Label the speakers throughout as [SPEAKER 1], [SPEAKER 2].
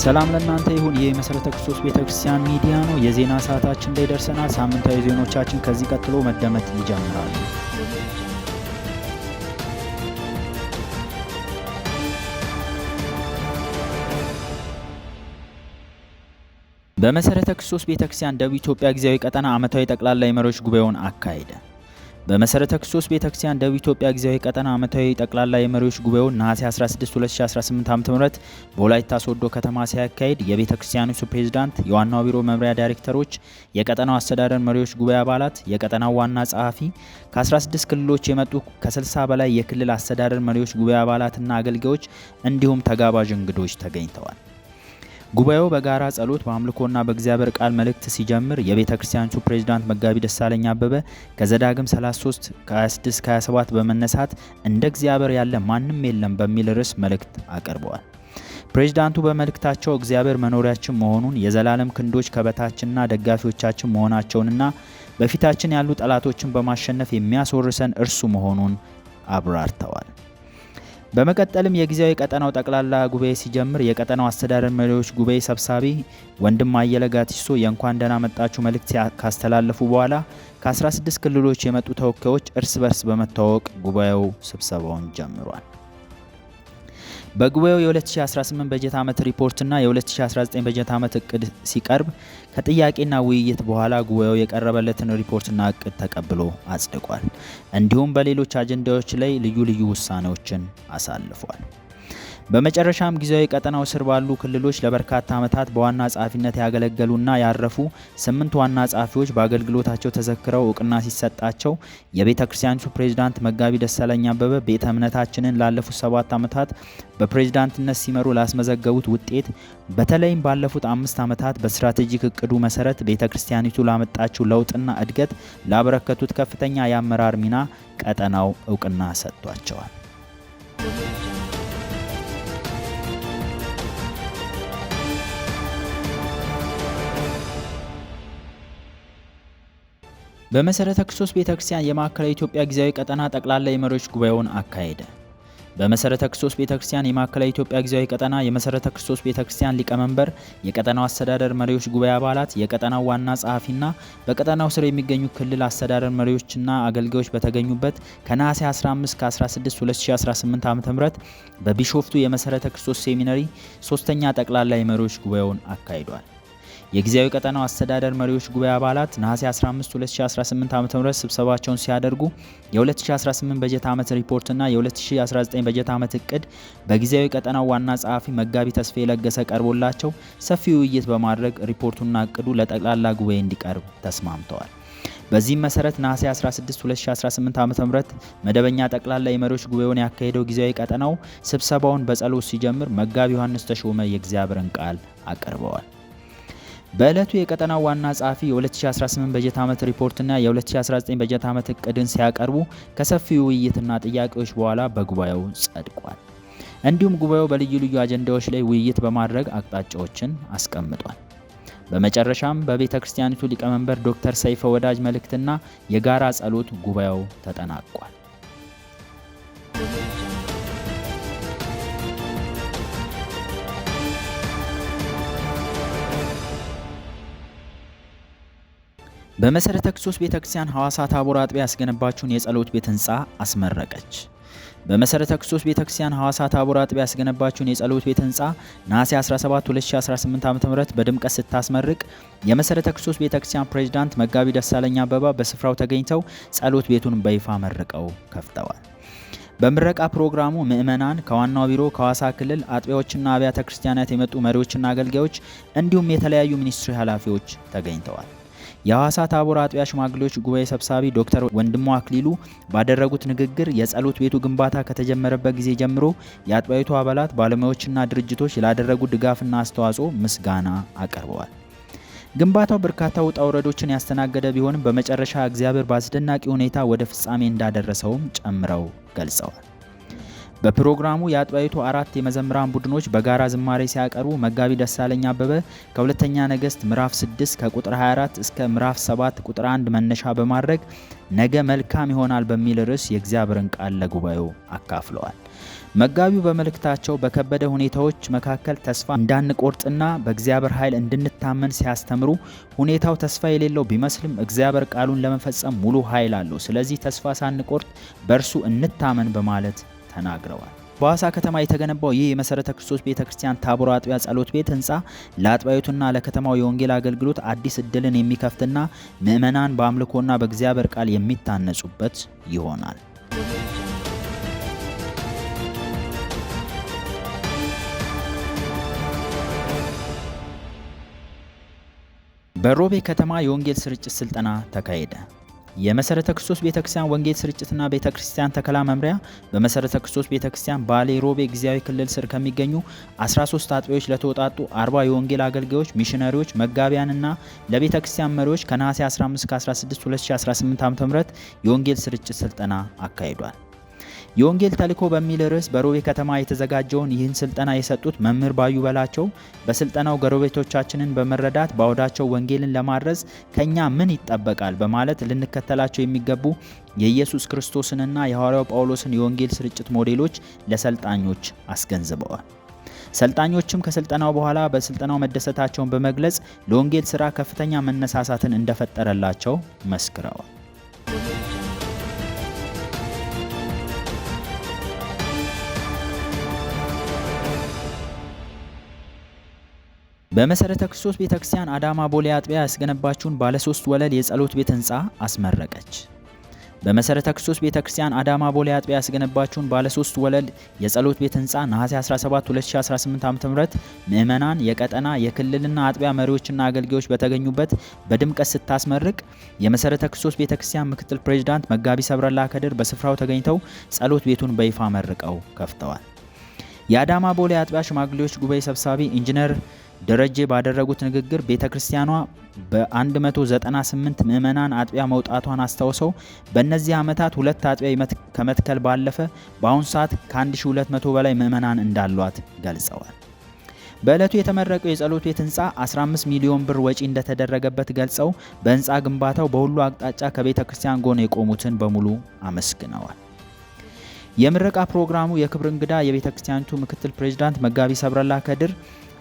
[SPEAKER 1] ሰላም ለእናንተ ይሁን። ይህ የመሰረተ ክርስቶስ ቤተክርስቲያን ሚዲያ ነው። የዜና ሰዓታችን ላይ ደርሰናል። ሳምንታዊ ዜናዎቻችን ከዚህ ቀጥሎ መደመጥ ይጀምራሉ። በመሰረተ ክርስቶስ ቤተክርስቲያን ደቡብ ኢትዮጵያ ጊዜያዊ ቀጠና ዓመታዊ ጠቅላላ የመሪዎች ጉባኤውን አካሄደ። በመሰረተ ክርስቶስ ቤተክርስቲያን ደቡብ ኢትዮጵያ ጊዜያዊ ቀጠና ዓመታዊ ጠቅላላ የመሪዎች ጉባኤውን ነሐሴ 16 2018 ዓ.ም በወላይታ ሶዶ ከተማ ሲያካሂድ የቤተክርስቲያኑ ፕሬዝዳንት፣ የዋናው ቢሮ መምሪያ ዳይሬክተሮች፣ የቀጠናው አስተዳደር መሪዎች ጉባኤ አባላት፣ የቀጠናው ዋና ጸሐፊ፣ ከ16 ክልሎች የመጡ ከ60 በላይ የክልል አስተዳደር መሪዎች ጉባኤ አባላትና አገልጋዮች እንዲሁም ተጋባዥ እንግዶች ተገኝተዋል። ጉባኤው በጋራ ጸሎት በአምልኮና በእግዚአብሔር ቃል መልእክት ሲጀምር የቤተ ክርስቲያኑ ፕሬዝዳንት መጋቢ ደሳለኝ አበበ ከዘዳግም 33 ከ26-27 በመነሳት እንደ እግዚአብሔር ያለ ማንም የለም በሚል ርዕስ መልእክት አቅርበዋል። ፕሬዝዳንቱ በመልእክታቸው እግዚአብሔር መኖሪያችን መሆኑን፣ የዘላለም ክንዶች ከበታችንና ደጋፊዎቻችን መሆናቸውንና በፊታችን ያሉ ጠላቶችን በማሸነፍ የሚያስወርሰን እርሱ መሆኑን አብራርተዋል። በመቀጠልም የጊዜያዊ ቀጠናው ጠቅላላ ጉባኤ ሲጀምር የቀጠናው አስተዳደር መሪዎች ጉባኤ ሰብሳቢ ወንድም አየለ ጋቲሶ የእንኳን ደህና መጣችሁ መልእክት ካስተላለፉ በኋላ ከ16 ክልሎች የመጡ ተወካዮች እርስ በርስ በመተዋወቅ ጉባኤው ስብሰባውን ጀምሯል። በጉባኤው የ2018 በጀት ዓመት ሪፖርትና የ2019 በጀት ዓመት እቅድ ሲቀርብ ከጥያቄና ውይይት በኋላ ጉባኤው የቀረበለትን ሪፖርትና እቅድ ተቀብሎ አጽድቋል። እንዲሁም በሌሎች አጀንዳዎች ላይ ልዩ ልዩ ውሳኔዎችን አሳልፏል። በመጨረሻም ጊዜያዊ ቀጠናው ስር ባሉ ክልሎች ለበርካታ ዓመታት በዋና ጸሐፊነት ያገለገሉና ያረፉ 8 ዋና ጸሐፊዎች በአገልግሎታቸው ተዘክረው እውቅና ሲሰጣቸው የቤተ ክርስቲያኑ ፕሬዝዳንት መጋቢ ደሳለኝ አበበ ቤተ እምነታችንን ላለፉት 7 ዓመታት በፕሬዝዳንትነት ሲመሩ ላስመዘገቡት ውጤት በተለይም ባለፉት 5 ዓመታት በስትራቴጂክ እቅዱ መሰረት ቤተ ክርስቲያኒቱ ላመጣችው ለውጥና እድገት ላበረከቱት ከፍተኛ የአመራር ሚና ቀጠናው እውቅና ሰጥቷቸዋል። በመሰረተ ክርስቶስ ቤተክርስቲያን የማዕከላዊ ኢትዮጵያ ጊዜያዊ ቀጠና ጠቅላላ የመሪዎች ጉባኤውን አካሄደ። በመሰረተ ክርስቶስ ቤተክርስቲያን የማዕከላዊ ኢትዮጵያ ጊዜያዊ ቀጠና የመሰረተ ክርስቶስ ቤተክርስቲያን ሊቀመንበር፣ የቀጠናው አስተዳደር መሪዎች ጉባኤ አባላት፣ የቀጠናው ዋና ጸሐፊና በቀጠናው ስር የሚገኙ ክልል አስተዳደር መሪዎችና አገልጋዮች በተገኙበት ከነሐሴ 15 ከ16 2018 ዓ.ም በቢሾፍቱ የመሰረተ ክርስቶስ ሴሚናሪ 3ኛ ጠቅላላ የመሪዎች ጉባኤውን አካሂዷል። የጊዜያዊ ቀጠናው አስተዳደር መሪዎች ጉባኤ አባላት ነሐሴ 15 2018 ዓ.ም ስብሰባቸውን ሲያደርጉ የ2018 በጀት ዓመት ሪፖርትና የ2019 በጀት ዓመት እቅድ በጊዜያዊ ቀጠናው ዋና ጸሐፊ መጋቢ ተስፋዬ ለገሰ ቀርቦላቸው ሰፊ ውይይት በማድረግ ሪፖርቱና እቅዱ ለጠቅላላ ጉባኤ እንዲቀርብ ተስማምተዋል። በዚህም መሰረት ነሐሴ 16 2018 ዓ.ም መደበኛ ጠቅላላ የመሪዎች ጉባኤውን ያካሄደው ጊዜያዊ ቀጠናው ስብሰባውን በጸሎት ሲጀምር መጋቢ ዮሐንስ ተሾመ የእግዚአብሔርን ቃል አቀርበዋል። በዕለቱ የቀጠናው ዋና ጸሐፊ የ2018 በጀት ዓመት ሪፖርትና የ2019 በጀት ዓመት እቅድን ሲያቀርቡ ከሰፊ ውይይትና ጥያቄዎች በኋላ በጉባኤው ጸድቋል። እንዲሁም ጉባኤው በልዩ ልዩ አጀንዳዎች ላይ ውይይት በማድረግ አቅጣጫዎችን አስቀምጧል። በመጨረሻም በቤተ ክርስቲያኒቱ ሊቀመንበር ዶክተር ሰይፈ ወዳጅ መልእክትና የጋራ ጸሎት ጉባኤው ተጠናቋል። በመሰረተ ክርስቶስ ቤተክርስቲያን ሐዋሳ ታቦር አጥቢያ ያስገነባችውን የጸሎት ቤት ህንፃ አስመረቀች። በመሰረተ ክርስቶስ ቤተክርስቲያን ሐዋሳ ታቦር አጥቢያ ያስገነባችውን የጸሎት ቤት ህንፃ ነሐሴ 17 2018 ዓ.ም በድምቀት ስታስመርቅ የመሰረተ ክርስቶስ ቤተክርስቲያን ፕሬዝዳንት መጋቢ ደሳለኝ አበበ በስፍራው ተገኝተው ጸሎት ቤቱን በይፋ መርቀው ከፍተዋል። በምረቃ ፕሮግራሙ ምዕመናን፣ ከዋናው ቢሮ፣ ከሐዋሳ ክልል አጥቢያዎችና አብያተ ክርስቲያናት የመጡ መሪዎችና አገልጋዮች እንዲሁም የተለያዩ ሚኒስትሪ ኃላፊዎች ተገኝተዋል። የሐዋሳ ታቦር አጥቢያ ሽማግሌዎች ጉባኤ ሰብሳቢ ዶክተር ወንድሙ አክሊሉ ባደረጉት ንግግር የጸሎት ቤቱ ግንባታ ከተጀመረበት ጊዜ ጀምሮ የአጥቢያዊቱ አባላት፣ ባለሙያዎችና ድርጅቶች ላደረጉት ድጋፍና አስተዋጽኦ ምስጋና አቀርበዋል። ግንባታው በርካታ ውጣ ውረዶችን ያስተናገደ ቢሆንም በመጨረሻ እግዚአብሔር በአስደናቂ ሁኔታ ወደ ፍጻሜ እንዳደረሰውም ጨምረው ገልጸዋል። በፕሮግራሙ የአጥባይቱ 4 የመዘምራን ቡድኖች በጋራ ዝማሬ ሲያቀርቡ መጋቢ ደሳለኝ አበበ ከሁለተኛ ነገሥት ምዕራፍ 6 ከቁጥር 24 እስከ ምዕራፍ 7 ቁጥር 1 መነሻ በማድረግ ነገ መልካም ይሆናል በሚል ርዕስ የእግዚአብሔርን ቃል ለጉባኤው አካፍለዋል። መጋቢው በመልእክታቸው በከበደ ሁኔታዎች መካከል ተስፋ እንዳንቆርጥና በእግዚአብሔር ኃይል እንድንታመን ሲያስተምሩ ሁኔታው ተስፋ የሌለው ቢመስልም እግዚአብሔር ቃሉን ለመፈጸም ሙሉ ኃይል አለው። ስለዚህ ተስፋ ሳንቆርጥ በእርሱ እንታመን በማለት ተናግረዋል። በሐዋሳ ከተማ የተገነባው ይህ የመሰረተ ክርስቶስ ቤተክርስቲያን ታቦር አጥቢያ ጸሎት ቤት ህንፃ ለአጥቢያዊቱና ለከተማው የወንጌል አገልግሎት አዲስ እድልን የሚከፍትና ምዕመናን በአምልኮና በእግዚአብሔር ቃል የሚታነጹበት ይሆናል። በሮቤ ከተማ የወንጌል ስርጭት ስልጠና ተካሄደ። የመሰረተ ክርስቶስ ቤተክርስቲያን ወንጌል ስርጭትና ቤተክርስቲያን ተከላ መምሪያ በመሰረተ ክርስቶስ ቤተክርስቲያን ባሌ ሮቤ ጊዜያዊ ክልል ስር ከሚገኙ 13 አጥቢያዎች ለተወጣጡ 40 የወንጌል አገልጋዮች፣ ሚሽነሪዎች፣ መጋቢያንና ለቤተክርስቲያን መሪዎች ከነሐሴ 15-16 2018 ዓ.ም የወንጌል ስርጭት ስልጠና አካሂዷል። የወንጌል ተልእኮ በሚል ርዕስ በሮቤ ከተማ የተዘጋጀውን ይህን ስልጠና የሰጡት መምህር ባዩ በላቸው በስልጠናው ጎረቤቶቻችንን በመረዳት በአውዳቸው ወንጌልን ለማድረስ ከኛ ምን ይጠበቃል በማለት ልንከተላቸው የሚገቡ የኢየሱስ ክርስቶስንና የሐዋርያው ጳውሎስን የወንጌል ስርጭት ሞዴሎች ለሰልጣኞች አስገንዝበዋል። ሰልጣኞችም ከስልጠናው በኋላ በስልጠናው መደሰታቸውን በመግለጽ ለወንጌል ስራ ከፍተኛ መነሳሳትን እንደፈጠረላቸው መስክረዋል። በመሰረተ ክርስቶስ ቤተክርስቲያን አዳማ ቦሌ አጥቢያ ያስገነባችውን ባለ 3 ወለል የጸሎት ቤት ህንፃ አስመረቀች። በመሰረተ ክርስቶስ ቤተክርስቲያን አዳማ ቦሌ አጥቢያ ያስገነባችውን ባለ 3 ወለል የጸሎት ቤት ህንፃ ነሐሴ 17 2018 ዓ.ም ምዕመናን፣ የቀጠና የክልልና አጥቢያ መሪዎችና አገልጋዮች በተገኙበት በድምቀት ስታስመርቅ የመሰረተ ክርስቶስ ቤተክርስቲያን ምክትል ፕሬዝዳንት መጋቢ ሰብረላ ከድር በስፍራው ተገኝተው ጸሎት ቤቱን በይፋ መርቀው ከፍተዋል። የአዳማ ቦሌ አጥቢያ ሽማግሌዎች ጉባኤ ሰብሳቢ ኢንጂነር ደረጀ ባደረጉት ንግግር ቤተክርስቲያኗ በ198 ምዕመናን አጥቢያ መውጣቷን አስታውሰው በእነዚህ ዓመታት 2 አጥቢያ ከመትከል ባለፈ በአሁኑ ሰዓት ከ1200 በላይ ምዕመናን እንዳሏት ገልጸዋል። በዕለቱ የተመረቀው የጸሎት ቤት ህንፃ 15 ሚሊዮን ብር ወጪ እንደተደረገበት ገልጸው በህንፃ ግንባታው በሁሉ አቅጣጫ ከቤተክርስቲያን ጎን የቆሙትን በሙሉ አመስግነዋል። የምረቃ ፕሮግራሙ የክብር እንግዳ የቤተክርስቲያኒቱ ምክትል ፕሬዝዳንት መጋቢ ሰብረላ ከድር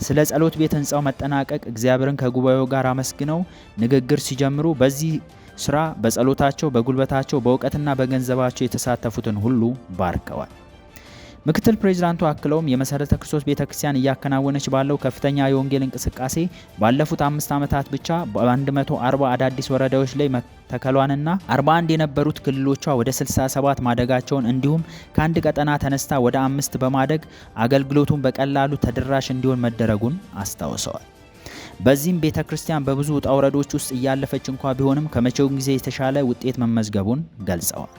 [SPEAKER 1] ስለ ጸሎት ቤት ህንፃው መጠናቀቅ እግዚአብሔርን ከጉባኤው ጋር አመስግነው ንግግር ሲጀምሩ በዚህ ስራ በጸሎታቸው፣ በጉልበታቸው፣ በእውቀትና በገንዘባቸው የተሳተፉትን ሁሉ ባርከዋል። ምክትል ፕሬዝዳንቱ አክለውም የመሰረተ ክርስቶስ ቤተክርስቲያን እያከናወነች ባለው ከፍተኛ የወንጌል እንቅስቃሴ ባለፉት 5 ዓመታት ብቻ በ140 አዳዲስ ወረዳዎች ላይ መተከሏንና 41 የነበሩት ክልሎቿ ወደ 67 ማደጋቸውን እንዲሁም ከአንድ ቀጠና ተነስታ ወደ 5 በማደግ አገልግሎቱን በቀላሉ ተደራሽ እንዲሆን መደረጉን አስታውሰዋል። በዚህም ቤተክርስቲያን በብዙ ውጣ ውረዶች ውስጥ እያለፈች እንኳ ቢሆንም ከመቼውም ጊዜ የተሻለ ውጤት መመዝገቡን ገልጸዋል።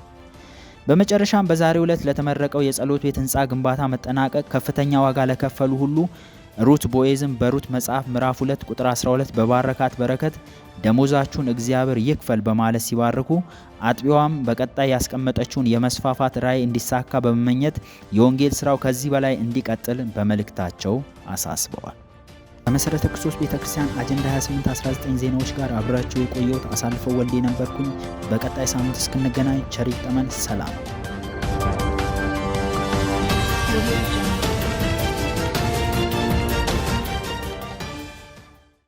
[SPEAKER 1] በመጨረሻም በዛሬው ዕለት ለተመረቀው የጸሎት ቤት ህንፃ ግንባታ መጠናቀቅ ከፍተኛ ዋጋ ለከፈሉ ሁሉ ሩት ቦዔዝም በሩት መጽሐፍ ምዕራፍ 2 ቁጥር 12 በባረካት በረከት ደሞዛችሁን እግዚአብሔር ይክፈል በማለት ሲባርኩ አጥቢያዋም በቀጣይ ያስቀመጠችውን የመስፋፋት ራዕይ እንዲሳካ በመመኘት የወንጌል ስራው ከዚህ በላይ እንዲቀጥል በመልእክታቸው አሳስበዋል። በመሰረተ ክርስቶስ ቤተክርስቲያን አጀንዳ 28-19 ዜናዎች ጋር አብራችሁ የቆየሁት አሳልፈው ወልዴ ነበርኩኝ። በቀጣይ ሳምንት እስክንገናኝ ቸር ይግጠመን። ሰላም።